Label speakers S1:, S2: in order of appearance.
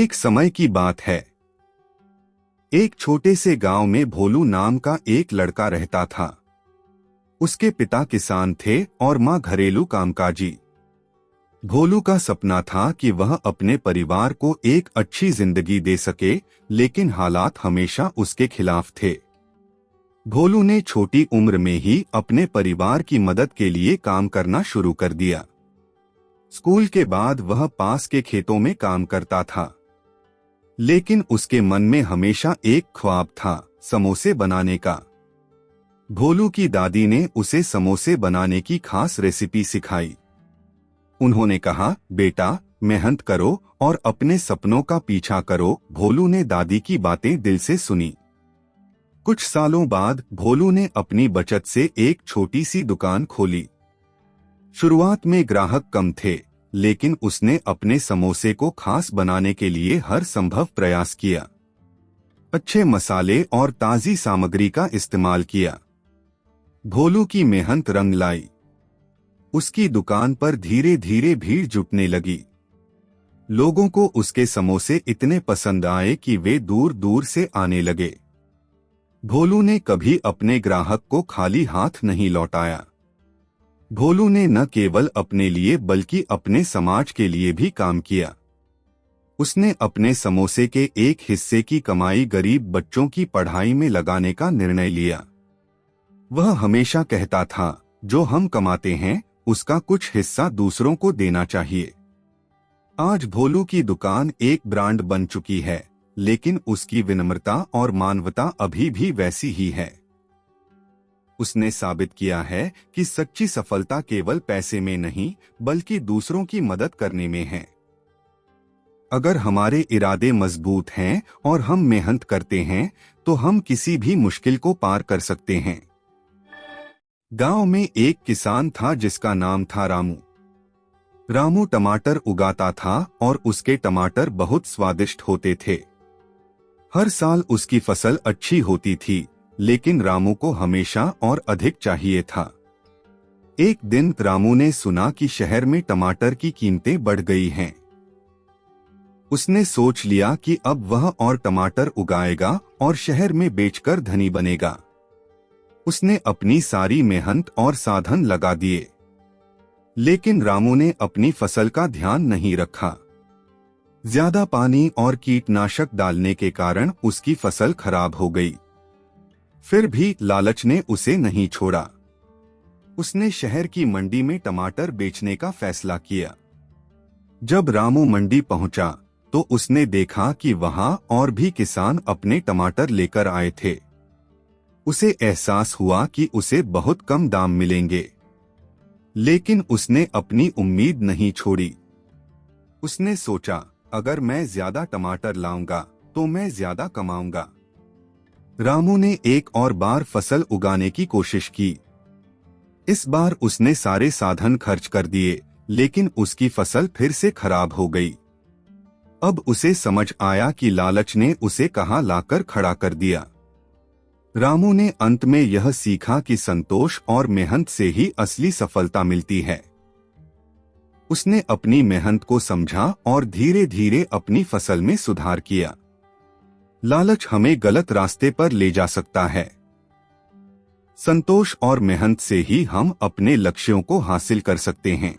S1: एक समय की बात है। एक छोटे से गांव में भोलू नाम का एक लड़का रहता था। उसके पिता किसान थे और मां घरेलू कामकाजी। भोलू का सपना था कि वह अपने परिवार को एक अच्छी जिंदगी दे सके, लेकिन हालात हमेशा उसके खिलाफ थे। भोलू ने छोटी उम्र में ही अपने परिवार की मदद के लिए काम करना शुरू कर दिया। स्कूल के बाद वह पास के खेतों में काम करता था, लेकिन उसके मन में हमेशा एक ख्वाब था, समोसे बनाने का। भोलू की दादी ने उसे समोसे बनाने की खास रेसिपी सिखाई। उन्होंने कहा, बेटा मेहनत करो और अपने सपनों का पीछा करो। भोलू ने दादी की बातें दिल से सुनी। कुछ सालों बाद भोलू ने अपनी बचत से एक छोटी सी दुकान खोली। शुरुआत में ग्राहक कम थे, लेकिन उसने अपने समोसे को खास बनाने के लिए हर संभव प्रयास किया। अच्छे मसाले और ताज़ी सामग्री का इस्तेमाल किया। भोलू की मेहनत रंग लाई। उसकी दुकान पर धीरे धीरे भीड़ जुटने लगी। लोगों को उसके समोसे इतने पसंद आए कि वे दूर दूर से आने लगे। भोलू ने कभी अपने ग्राहक को खाली हाथ नहीं लौटाया। भोलू ने न केवल अपने लिए बल्कि अपने समाज के लिए भी काम किया। उसने अपने समोसे के एक हिस्से की कमाई गरीब बच्चों की पढ़ाई में लगाने का निर्णय लिया। वह हमेशा कहता था, जो हम कमाते हैं उसका कुछ हिस्सा दूसरों को देना चाहिए। आज भोलू की दुकान एक ब्रांड बन चुकी है, लेकिन उसकी विनम्रता और मानवता अभी भी वैसी ही है। उसने साबित किया है कि सच्ची सफलता केवल पैसे में नहीं, बल्कि दूसरों की मदद करने में है। अगर हमारे इरादे मजबूत हैं और हम मेहनत करते हैं, तो हम किसी भी मुश्किल को पार कर सकते हैं। गांव में एक किसान था जिसका नाम था रामू। रामू टमाटर उगाता था और उसके टमाटर बहुत स्वादिष्ट होते थे। हर साल उसकी फसल अच्छी होती थी, लेकिन रामू को हमेशा और अधिक चाहिए था। एक दिन रामू ने सुना कि शहर में टमाटर की कीमतें बढ़ गई हैं। उसने सोच लिया कि अब वह और टमाटर उगाएगा और शहर में बेचकर धनी बनेगा। उसने अपनी सारी मेहनत और साधन लगा दिए, लेकिन रामू ने अपनी फसल का ध्यान नहीं रखा। ज्यादा पानी और कीटनाशक डालने के कारण उसकी फसल खराब हो गई। फिर भी लालच ने उसे नहीं छोड़ा। उसने शहर की मंडी में टमाटर बेचने का फैसला किया। जब रामू मंडी पहुंचा, तो उसने देखा कि वहां और भी किसान अपने टमाटर लेकर आए थे। उसे एहसास हुआ कि उसे बहुत कम दाम मिलेंगे, लेकिन उसने अपनी उम्मीद नहीं छोड़ी। उसने सोचा, अगर मैं ज्यादा टमाटर लाऊंगा तो मैं ज्यादा कमाऊंगा। रामू ने एक और बार फसल उगाने की कोशिश की। इस बार उसने सारे साधन खर्च कर दिए, लेकिन उसकी फसल फिर से खराब हो गई। अब उसे समझ आया कि लालच ने उसे कहां लाकर खड़ा कर दिया। रामू ने अंत में यह सीखा कि संतोष और मेहनत से ही असली सफलता मिलती है। उसने अपनी मेहनत को समझा और धीरे धीरे अपनी फसल में सुधार किया। लालच हमें गलत रास्ते पर ले जा सकता है। संतोष और मेहनत से ही हम अपने लक्ष्यों को हासिल कर सकते हैं।